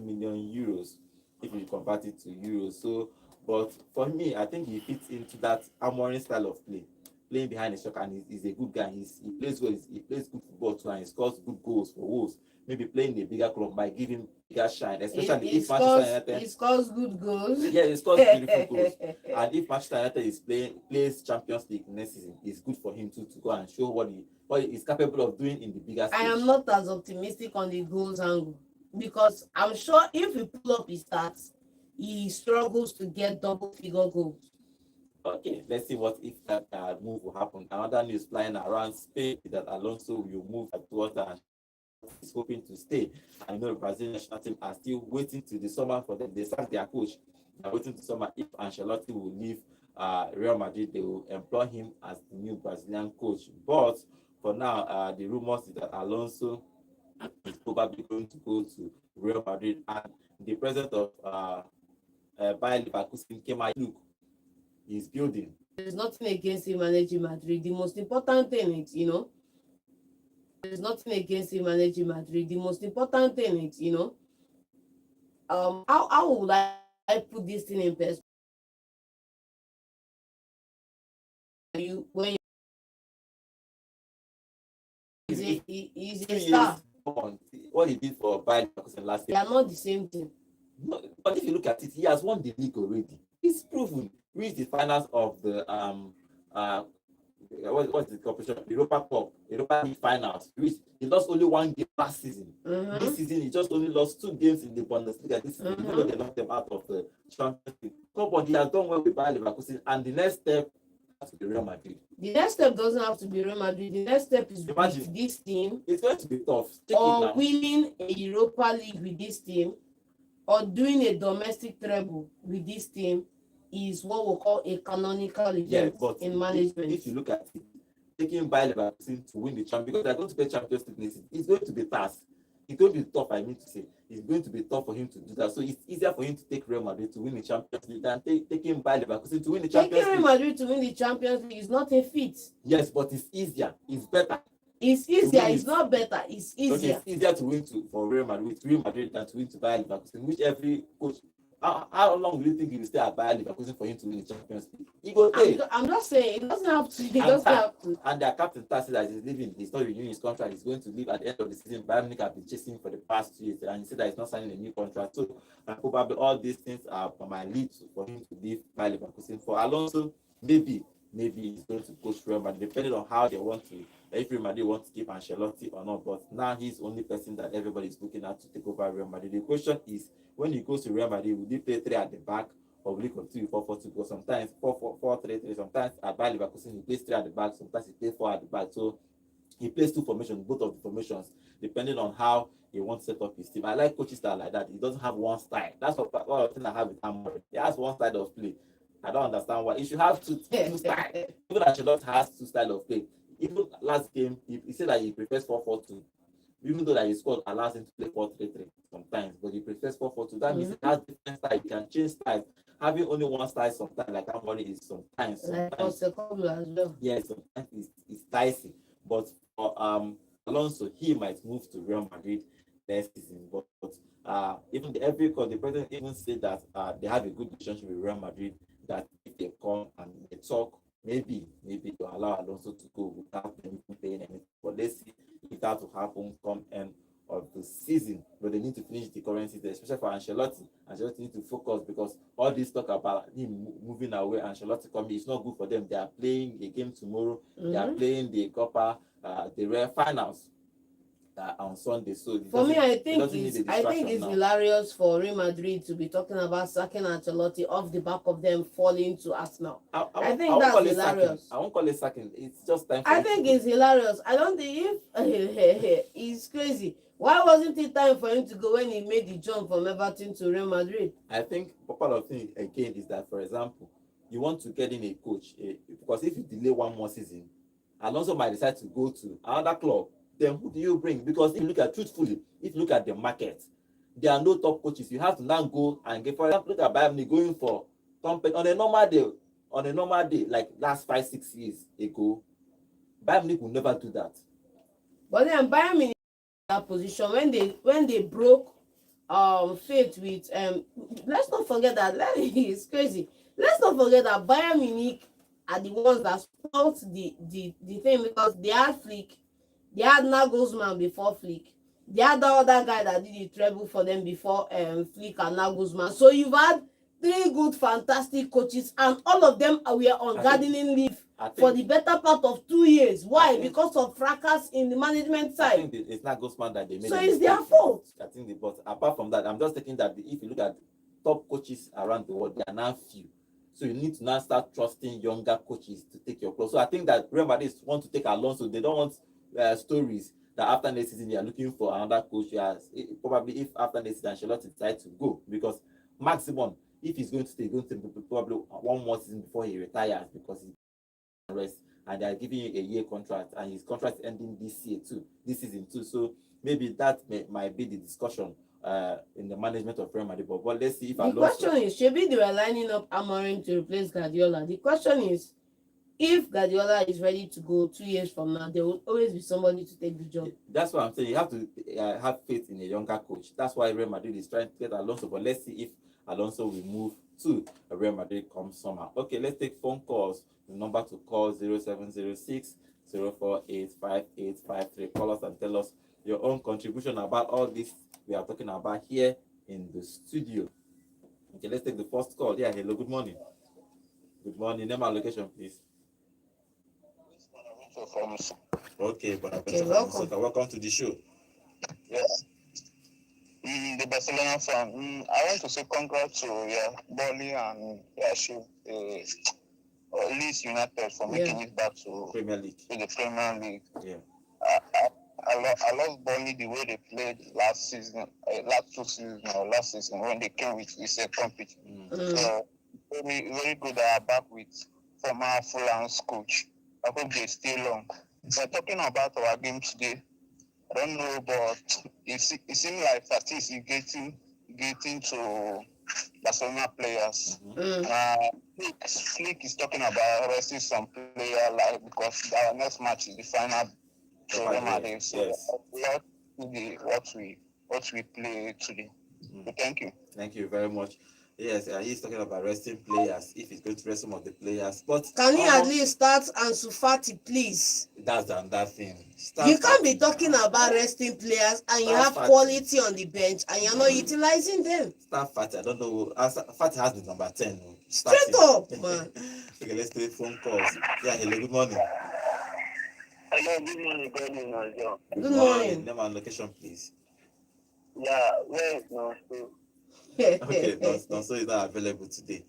A: million euros if you convert it to euros. So, but for me, I think he fits into that Amorim style of play. Playing behind the striker, and he's a good guy. He plays well. He plays good football too, and he scores good goals for Wolves. Maybe playing the bigger club might give him bigger shine, especially if Manchester United.
B: He scores good goals.
A: Yeah, he scores beautiful goals. And if Manchester United plays Champions League next season, it's good for him to go and show what he's capable of doing in the bigger stage.
B: I am not as optimistic on the goals angle, because I'm sure if we pull up his stats, he struggles to get double-figure goals.
A: Okay, let's see what if that move will happen. Another news flying around Spain is that Alonso will move towards that. He's hoping to stay. I know the Brazilian national team are still waiting till the summer for them. They sacked their coach. They're waiting to summer. If Ancelotti will leave Real Madrid, they will employ him as the new Brazilian coach. But for now, the rumors is that Alonso He's probably going to go to Real Madrid. And the president of Bayer Leverkusen came out, look, he's building.
B: There's nothing against him managing Madrid. The most important thing is, there's nothing against him managing Madrid. The most important thing is, how would I put this thing in perspective? When he's a star.
A: What he did for Bayer Leverkusen last
B: They
A: year.
B: are not the same thing.
A: No, but if you look at it, he has won the league already. He's proven. Reached the finals of the what's the competition? Europa Cup, Europa League finals. He lost only one game last season. This season he just only lost 2 games in the Bundesliga. This season they knocked them out of the Champions League. But he has done well with Bayer Leverkusen, and the next step has to be Real Madrid.
B: The next step doesn't have to be Real Madrid. The next step is
A: Imagine.
B: with this team,
A: It's going to be tough. Check it
B: or
A: now.
B: winning a Europa League with this team, or doing a domestic treble with this team is what we call a canonical event in management.
A: If you look at it, taking Bayer Leverkusen to win the champion, because they're going to play Champions League, it's going to be tough. It's going to be tough, I mean to say. It's going to be tough for him to do that. So it's easier for him to take Real Madrid to win the Champions League than taking Bayer Leverkusen to win the Champions League.
B: Taking Real Madrid to win the Champions League is not a feat.
A: Yes, but it's easier. It's better.
B: It's easier. It's not better. It's easier.
A: Okay, it's easier to win for Real Madrid than to win to Bayer Leverkusen, which every coach. How long do you think he will stay at Bayer Leverkusen for him to win the Champions League? He go take.
B: I'm just saying it doesn't have to. It doesn't have to.
A: And their captain said that he's leaving. He's not renewing his contract. He's going to leave at the end of the season. Bayern Munich have been chasing for the past 2 years, and he said that he's not signing a new contract. So probably all these things are my lead for him to leave Bayer Leverkusen. For Alonso, maybe he's going to coach Real Madrid, depending on how they want to. If Real Madrid wants to keep Ancelotti or not, but now he's the only person that everybody is looking at to take over Real Madrid. The question is, when he goes to Real Madrid, will he play 3 at the back, or will he continue 4-4-2? Because sometimes 4-4-4-3-3, sometimes at Bayer Leverkusen he plays 3 at the back, sometimes he plays 4 at the back. So he plays 2 formations, both of the formations, depending on how he wants to set up his team. I like coaches that are like that. He doesn't have one style. That's what I have with Amorim. He has one style of play. I don't understand why. He should have two styles. Even Ancelotti has 2 styles of play. Even last game, he said that he prefers 4-4-2. Even though that his squad allows him to play 4-3-3 sometimes, but he prefers 4-4-2. That means he has different styles. He can change styles. Having only one style sometimes, like Amorim, is sometimes. Yeah, sometimes it's dicey. But for Alonso, he might move to Real Madrid next season. But even the president even said that they have a good relationship with Real Madrid. That if they come and they talk, maybe they'll allow Alonso to go without them paying anything. But let's see if that will happen come end of the season. But they need to finish the current season, especially for Ancelotti. Ancelotti need to focus, because all this talk about him moving away, Ancelotti coming, it's not good for them. They are playing a game tomorrow. They are playing the Copa, the Real finals on Sunday. So
B: for me, I think it's hilarious for Real Madrid to be talking about sacking Ancelotti off the back of them falling to Arsenal. I think that's hilarious.
A: I won't call it sacking. It's just time.
B: I think it's hilarious. I don't think it's crazy. Why wasn't it time for him to go when he made the jump from Everton to Real Madrid?
A: I think part of the thing again is that, for example, you want to get in a coach because if you delay one more season, Alonso might decide to go to another club. Then who do you bring? Because if you look at the market, there are no top coaches. You have to now go and get, for example, look at Bayern Munich going for on a normal day, like last 5-6 years ago, Bayern Munich will never do that.
B: But then Bayern Munich in that position when they broke faith with let's not forget that it's crazy. Let's not forget that Bayern Munich are the ones that spoiled the thing, because they had Flick. They had Nagelsmann before Flick. They had the other guy that did the treble for them before Flick and Nagelsmann. So you've had 3 good, fantastic coaches, and all of them were on gardening leave for the better part of 2 years. Why? Because of fracas in the management side.
A: I think it's Nagelsmann that they made.
B: So it's their fault.
A: I think but apart from that, I'm just thinking that if you look at top coaches around the world, they are now few. So you need to now start trusting younger coaches to take your place. So I think that Real Madrid want to take Alonso. They don't want stories that after next season they are looking for another coach. Probably if after next season Ancelotti decides to go, because maximum if he's going to stay, going to be probably 1 more season before he retires, because he's rest, and they are giving you a year contract, and his contract ending this season too. So maybe that might be the discussion in the management of Real Madrid. But let's see if
B: The
A: Alonso.
B: question is, maybe they were lining up Amorim to replace Guardiola. The question is, if Guardiola is ready to go 2 years from now, there will always be somebody to take the job.
A: That's what I'm saying. You have to have faith in a younger coach. That's why Real Madrid is trying to get Alonso. But let's see if Alonso will move to Real Madrid come summer. Okay, let's take phone calls. The number to call 0706 048 5853. Call us and tell us your own contribution about all this we are talking about here in the studio. Okay, let's take the first call. Yeah, hello, good morning. Good morning. Name and location, please. Okay, but
B: Okay, welcome.
A: Welcome to the show.
C: Yes. The Barcelona fan. I want to say congrats to Bolly and Yashu, Leeds United for making it back to
A: Premier League.
C: the Premier League.
A: Yeah.
C: I love Bolly the way they played last season, last season when they came with a compete. So very very good. They are back with former Fulham's coach. I hope they stay long. So talking about our game today. I don't know, but it seems like Fatis is getting to Barcelona players. Flick is talking about resting some player like because our next match is the final tournament. So
A: yes.
C: What we play today. So thank you.
A: Thank you very much. Yes, he's talking about resting players. If he's going to rest some of the players, but
B: can you at least start Ansu Fati, please?
A: That's that thing.
B: You can't be talking about resting players and you have quality on the bench and you're not utilizing them.
A: Start Fati. I don't know. Fati has the number 10.
B: Straight up, man.
A: Okay, let's take phone calls. Yeah, hello, good morning.
C: Hello, good morning,
B: Good morning.
A: Name and location, please.
C: Yeah, where is Nonso?
A: Okay, Nonso is not available today.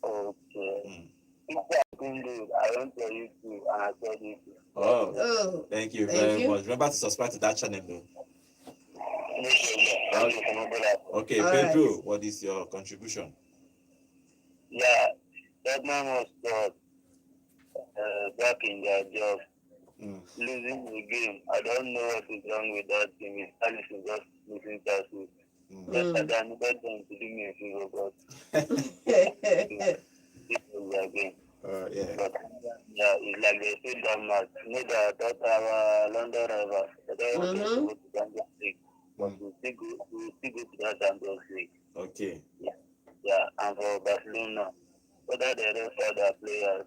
C: Okay. If you are doing good, I want to you too, and I tell you too.
A: Oh, thank you very much. Remember to subscribe to that channel, though. Okay,
B: all
A: Pedro,
B: right.
A: What is your contribution?
C: Yeah, Tottenham was back in their job, losing the game. I don't know what is wrong with that team. Alice is just losing chances. Just I needed them to do me a favor, but this was their game.
A: Yeah.
C: But yeah, it's like they say Denmark. You know that our London rivals, they don't want us to go to Champions League, but we still go to that Champions League.
A: Okay.
C: Yeah, and for Barcelona, whether they rest all their players,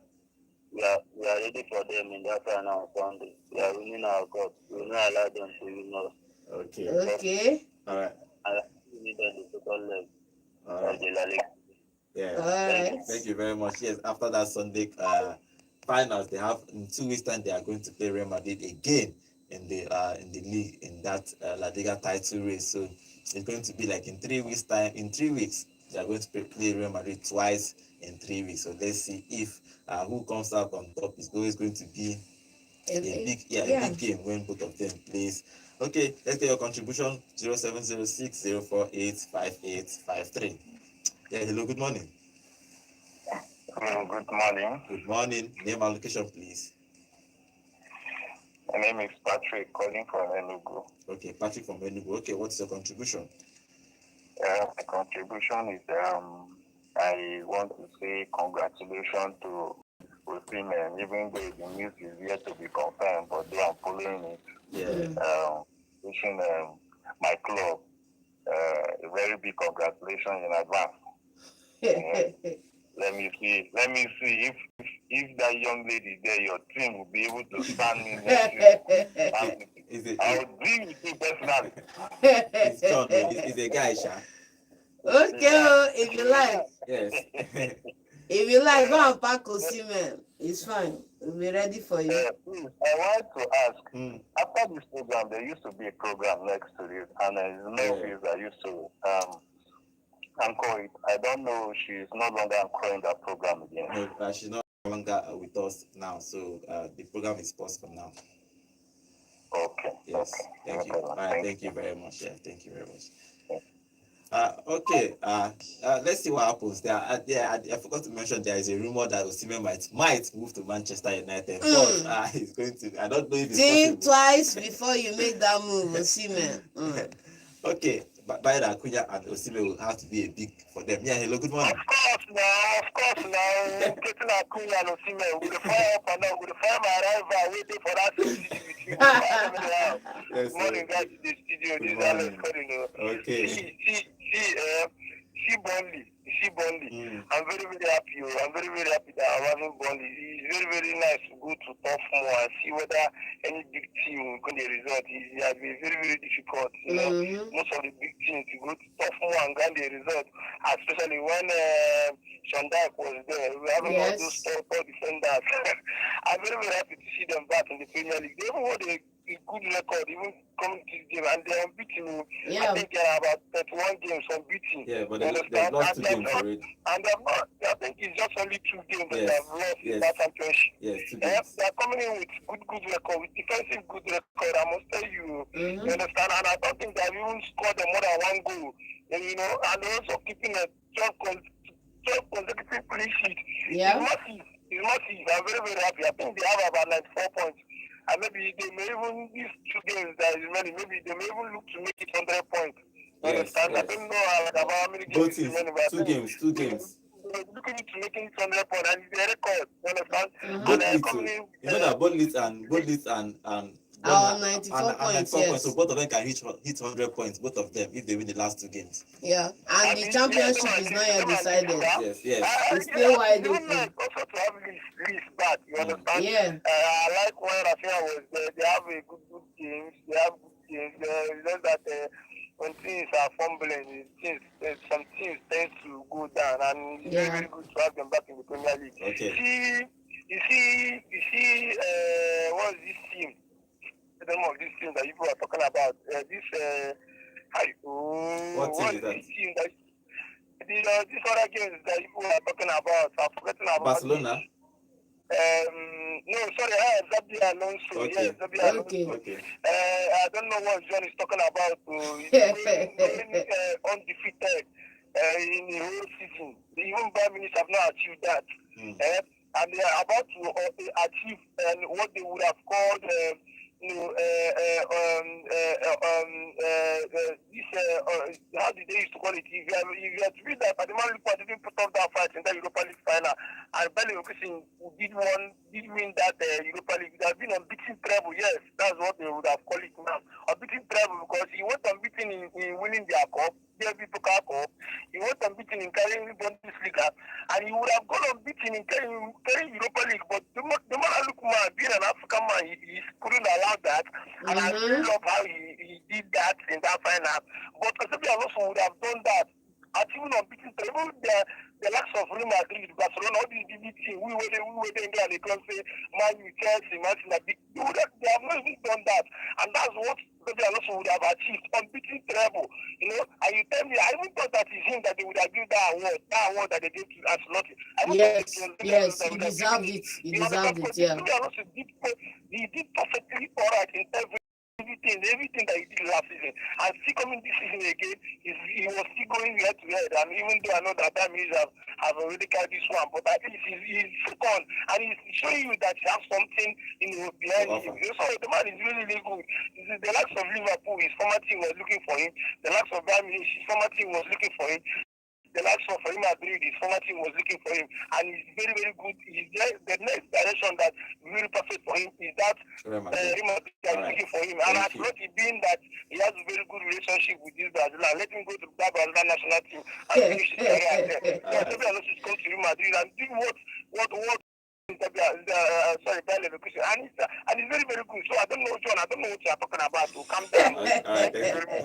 C: we are ready for them in that final on Sunday. We are winning our cup. We will not allow them to win us.
B: Okay.
A: All right.
C: And we need the total leg of the La Liga.
A: Yeah.
B: All right.
A: Thank you very much. Yes, after that Sunday finals, they have in 2 weeks' time they are going to play Real Madrid again in the league in that La Liga title race. So it's going to be like in 3 weeks' time. In 3 weeks, they are going to play Real Madrid twice in 3 weeks. So let's see if who comes out on top. Is always going to be a big game when both of them plays. Okay, let's get your contribution 0706 048 5853. Yeah, hello, good morning.
C: Good morning.
A: Good morning. Name and location, please.
C: My name is Patrick, calling from Enugu.
A: Okay, Patrick from Enugu. Okay, what's your contribution?
C: My contribution is I want to say congratulations to Osimhen, even though the news is yet to be confirmed, but they are following it.
A: Yeah.
C: Wishing my club a very big congratulations in advance. Let me see if that young lady there, your team will be able to stand in there. I'll dream with you personally.
A: It's John. He's a guy, Sha.
B: Okay, if you like.
A: Yes.
B: If you like, go and pack Osimhen. It's fine. We'll be ready for you.
C: Please, I want to ask, after this program, there used to be a program next to it, and Melville that used to anchor it. I don't know, she's no longer anchoring that program again.
A: No, she's no longer with us now, so the program is paused for now.
C: Okay.
A: Yes.
C: Okay.
A: Thank you. All right. Thank you very much. Yeah. Thank you very much. Okay. Let's see what happens. I forgot to mention there is a rumor that Osimhen might move to Manchester United, but he's going to. I don't know if it's
B: Think
A: possible.
B: twice before you make that move, Osimhen.
A: Okay, but Bayern Acuna and Osimhen will have to be a big for them. Yeah. Hello. Good morning.
C: Of course now, getting a cool and Osimhen with the fire up and down, with the fire my rival waiting for that CCD between the
A: Yes.
C: morning guys in the studio,
A: Good
C: this is Alex
A: morning.
C: calling.
A: Okay.
C: See Burnley. I'm very, very happy. I'm very, very happy that I'm having Burnley. It's very, very nice to go to tough more and see whether any big team will get the result. It has been very, very difficult. You know, most of the big teams to go to tough more and get the result, especially when Shandak was there. We having all those top defenders. I'm very, very happy to see them back in the Premier League. They even hold a good record, even coming to this game, and they're unbeaten. I think there are about 31 games unbeaten.
A: Yeah, but they've lost 2 games already.
C: And I think it's just only 2 games that they have lost in that championship.
A: Yes, 2 games.
C: They are coming in with good record, with defensive good record. I must tell you, you understand? And I don't think they have even scored more than 1 goal. And, you know, and also keeping a 12 consecutive clean sheet.
B: Yeah.
C: It's massive. I'm very, very happy. I think they have about 94 points. And maybe they may even, these 2 games that is remaining, maybe they may even look to make it 100 points.
A: Yes.
C: I don't know about how many games
A: is remaining. 2 games.
C: They're looking into making it 100 points, and it's a record. You understand?
A: You know that both Leeds and
B: our 94 points, yes.
A: So both of them can hit 100 points, both of them, if they win the last 2 games.
B: Yeah, and the championship is not yet decided.
A: Yes.
B: It's still wide open.
C: Also to have Leeds back, you understand?
B: Yeah.
C: I like when Rafinha was there. They have a good games. They have good games. It's just that when teams are fumbling, some teams tend to go down, and it's very, very good to have them back in the Premier League.
A: Okay.
C: You see, what is this team? I don't know this team that people are talking about.
A: What team is that?
C: This team that these other games that people are talking about. I'm forgetting about
A: Barcelona.
C: No, sorry, Zabi Alonso.
A: Okay.
C: Yes, Zabi Alonso.
A: Okay.
C: I don't know what John is talking about. He's going undefeated in the whole season. Even Bayern Munich have not achieved that. And they are about to achieve what they would have called how did they used to call it? If you have to read that, but the man didn't put up that fight in that Europa League final, and Bayern did win that Europa League. They have been unbeaten treble. Yes, that's what they would have called it now. Unbeaten treble, because he went unbeaten in winning their cup, DFB Pokal Cup. He went unbeaten in carrying Bundesliga, and he would have gone unbeaten in carrying Europa League. But the man look man, being an African man, he couldn't allow that. And I really love how he did that in that final. But Xabi Alonso would have done that. Achieving unbeaten treble, the likes of Real Madrid, Barcelona, all these big teams, we were there and they can't say, Man U, Chelsea, Man City, they have not even done that. And that's what Xabi Alonso would have achieved, unbeaten treble. You know, and you tell me, I even thought that it's him that they would have given that award that they gave to Ancelotti.
B: Yes, he deserved it. He deserved it, yeah.
C: Xabi Alonso he did perfectly all right in everything that he did last season, and still coming this season again, he was still going head to head. And even though I know that Bayern have already carried this one, but I think he's second, and he's showing you that he has something behind him. So the man is really, really good. The likes of Liverpool, his former team was looking for him. The likes of Bayern Munich, his former team was looking for him. The likes of Real Madrid, his former team was looking for him, and he's very, very good. The next direction that really perfect for him is that Real Madrid is looking for him. And I thought it being that he has a very good relationship with this Brazilian, let him go to that Brazilian national team and finish his career there. Maybe I should come to Real Madrid and do what sorry, Bayer Leverkusen, and it's very, very good. So I don't know, John, I don't know what you are talking about. So calm down.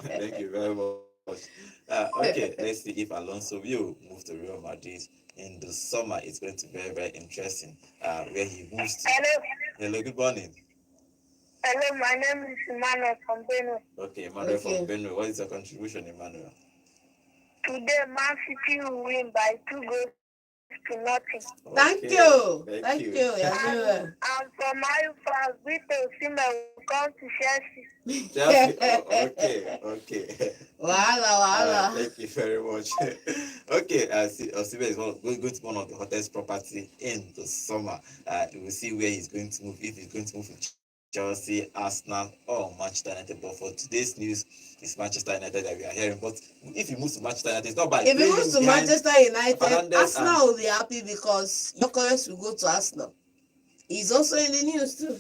A: Thank you very much. Okay, let's see if Alonso will move to Real Madrid in the summer. It's going to be very, very interesting where he moves to. Hello, good morning.
D: Hello, my name is Emmanuel from Benue.
A: Okay, Emmanuel from Benue. What is your contribution, Emmanuel?
D: Today, Man City will win by 2 goals to nothing.
B: Thank you. Thank you.
D: And for my fans, Vito Osimhen will come to Chelsea.
A: Chelsea. Oh, okay.
B: Wahala.
A: Thank you very much. Okay, Osimhen is going to be one of the hottest property in the summer. We will see where he's going to move. If he's going to move to Chelsea, Arsenal, or Manchester United. But for today's news, it's Manchester United that we are hearing. But if he moves to Manchester United, it's not bad.
B: If he moves to Manchester United,
A: Fernandes
B: Arsenal will be happy because Gyökeres will go to Arsenal. He's also in the news too.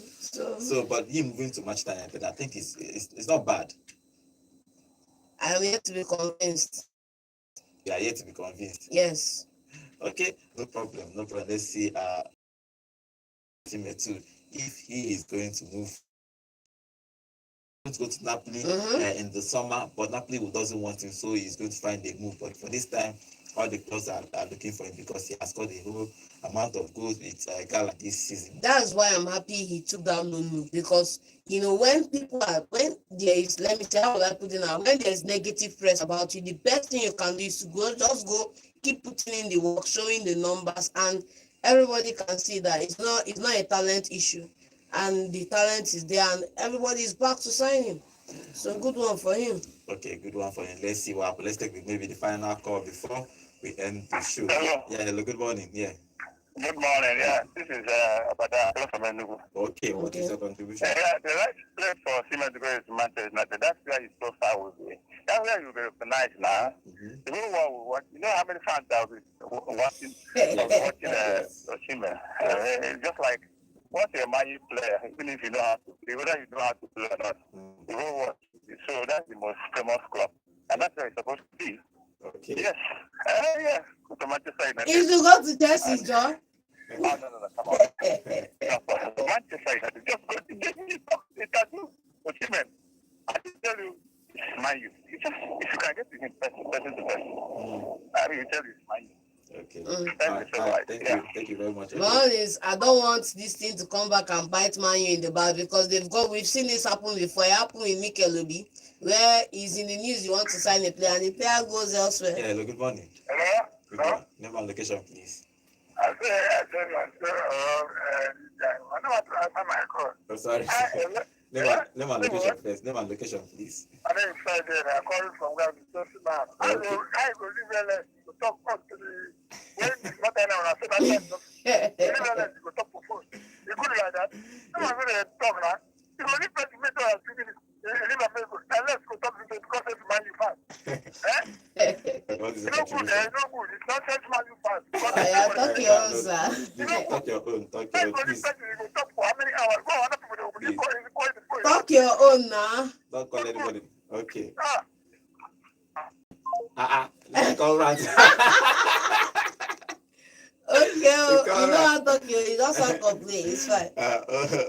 A: So, but him moving to Manchester United, I think it's not bad.
B: I'm yet to be convinced.
A: You are yet to be convinced.
B: Yes.
A: Okay, no problem. Let's see. Too, if he is going to move to go to Napoli in the summer, but Napoli doesn't want him, so he's going to find a move. But for this time, all the clubs are looking for him because he has scored a whole amount of goals with Gala this season.
B: That's why I'm happy he took that loan move, because when there is, let me say, how will I put it now? When there's negative press about you, the best thing you can do is to go keep putting in the work, showing the numbers, and everybody can see that it's not a talent issue, and the talent is there, and everybody is back to sign him. So good one for him.
A: Okay, good one for him. Let's see what happens. Let's take maybe the final call before we end the show.
C: Hello.
A: Yeah, hello, good morning. Yeah.
C: Good morning. Yeah, this is Abada from Enugu.
A: Okay, what is your contribution?
C: Yeah, the right place for Osimhen to go is Manchester United. That's where his profile will be. That's where you'll be recognized now. The whole world will watch. You know how many fans that will be watching Osimhen? It's just like once you're a Man U player, even if you know how to play, whether you know how to play or not, the whole world. So that's the most famous club, and that's where it's supposed to be.
A: Okay.
C: Yes. Yeah. Go to Manchester United.
B: If you go to Chelsea, John.
C: Oh, no, come on. Manchester United. Just go to get me interview Osimhen. I can tell you, it's Man U. If you can get to him person to person, I will tell you it's Man U.
A: Okay. Thank you very much.
B: One is, I don't want this thing to come back and bite Man U in the back, because we've seen this happen before. It happened with Mikel Obi, where he's in the news, he wants to sign a player, and the player goes elsewhere.
A: Yeah, hello, good morning.
C: Hello?
A: Good morning. Name and location, please.
C: I know what to answer my call.
A: Oh, sorry. Name and location first. Name and location, please.
C: My name is Friday, and I'm calling from Ghana. I go live LS to talk to the when it's not any on I said that LS to talk to phone. You good like that? I'm going to talk now. You only press the meter and 2 minutes. Let's go talk to the because it's Man U fan.
A: What is
C: It's
A: the
C: no good,
A: contribution?
C: it's no good. It's not just Man U fan.
B: Yeah, talk your own, sir.
A: Talk your own, please.
C: Talk for how many hours? Go on, people will
B: Talk your own now.
A: Don't call anybody. Okay.
C: Ah.
A: Let me call round.
B: Okay, you know how to talk you just have to play, it's fine.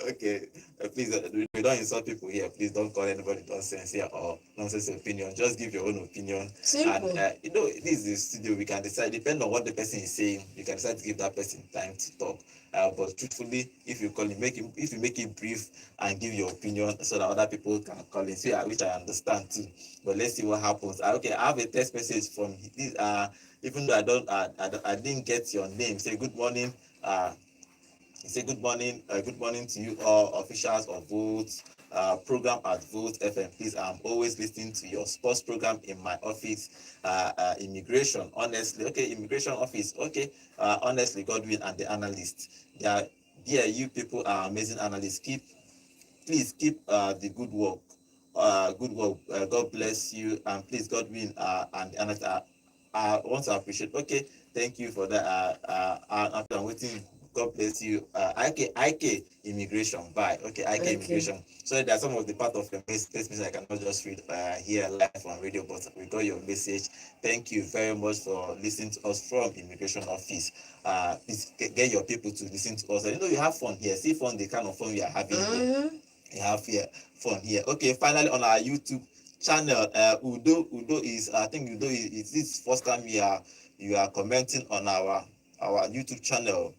A: Okay. Please, we don't insult people here. Please don't call anybody nonsense here or nonsense opinion. Just give your own opinion.
B: Simple.
A: And this is the studio. We can decide, depending on what the person is saying, you can decide to give that person time to talk. But truthfully, if you call him, if you make it brief and give your opinion so that other people can call in, which I understand too. But let's see what happens. Okay, I have a text message from this. Even though I didn't get your name. Say good morning. Say good morning to you all officials of Vote program at Vote FM. Please, I'm always listening to your sports program in my office. Immigration, honestly, okay, immigration office, okay. Honestly, Godwin and the analysts, you people are amazing analysts. Please keep the good work. God bless you, and please, Godwin and the analysts. I want to appreciate. Okay, thank you for that. I'm waiting. God bless you. IK immigration. Bye. Okay, IK immigration. So there are some of the part of your message I cannot just read here live on radio, but we got your message. Thank you very much for listening to us from immigration office. Please get your people to listen to us. You have fun here. See fun, the kind of fun we are having here. We have here fun here. Okay, finally on our YouTube channel, Udo is, I think Udo is this first time you are commenting on our YouTube channel.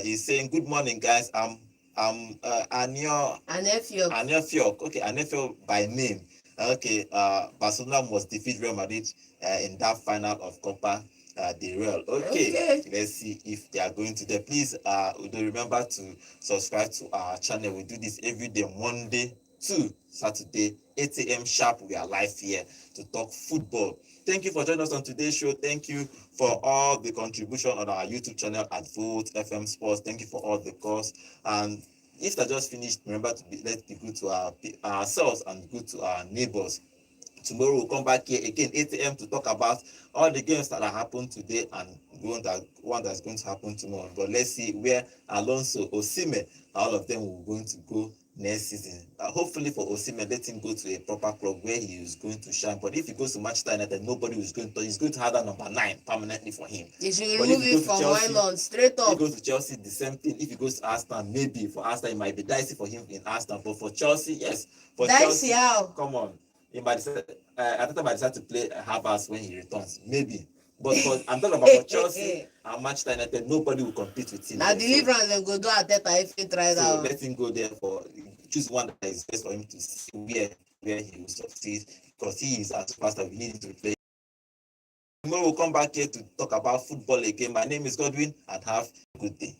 A: He's saying good morning guys. I'm Anio Fiok. Okay, Anefio by name. Okay, Barcelona must defeat Real Madrid in that final of Copa del Rey. Okay, let's see if they are going to there. Please, Udo, remember to subscribe to our channel. We do this every day, Monday 2 Saturday, 8 a.m. sharp. We are live here to talk football. Thank you for joining us on today's show. Thank you for all the contribution on our YouTube channel at Vote FM Sports. Thank you for all the calls. And if that just finished, remember to let's be good to ourselves and good to our neighbors. Tomorrow we'll come back here again 8 a.m. to talk about all the games that have happened today and one that's going to happen tomorrow. But let's see where Alonso, Osimhen, all of them will going to go next season. Hopefully for Osimhen, let him go to a proper club where he is going to shine. But if he goes to Manchester United, nobody is going to. He's going to have that number 9 permanently for him.
B: They should
A: But
B: remove it from Wylon straight
A: if he
B: up.
A: goes to Chelsea, the same thing. If he goes to Aston, maybe for Aston it might be dicey for him in Aston. But for Chelsea, yes. For
B: Dicey
A: Chelsea,
B: how?
A: come on. He might decide, Ateta might decide to play Havertz when he returns, maybe. But for I'm talking about for Chelsea and Manchester United, nobody will compete with him.
B: Now deliverance dem go do Ateta if he try that.
A: So let him go there for choose one that is best for him to see where he will succeed because he is a superstar. We need him to play. Tomorrow we'll come back here to talk about football again. My name is Godwin and have a good day.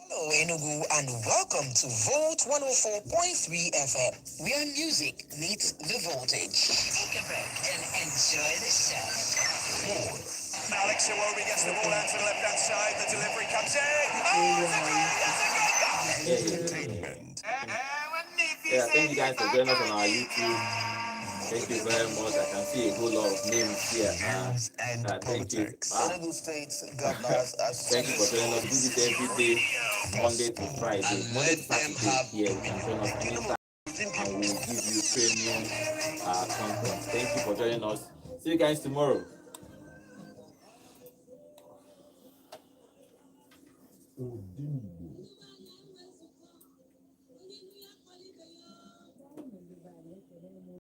E: Hello, Enugu, and welcome to Volt 104.3 FM, where music meets the voltage. Take a break and enjoy the show.
F: Alex Iwobi gets the ball out to the left-hand side. The delivery comes in. Oh, it's a entertainment.
A: Yeah, thank you guys for joining us on our YouTube. Thank you very much. I can see a whole lot of names here. Thank you.
E: Enugu State Governors
A: Thank you for joining us. We do this every day, Monday to Friday. Monday to Saturday here. You can join us anytime and we will give you premium content. Thank you for joining us. See you guys tomorrow.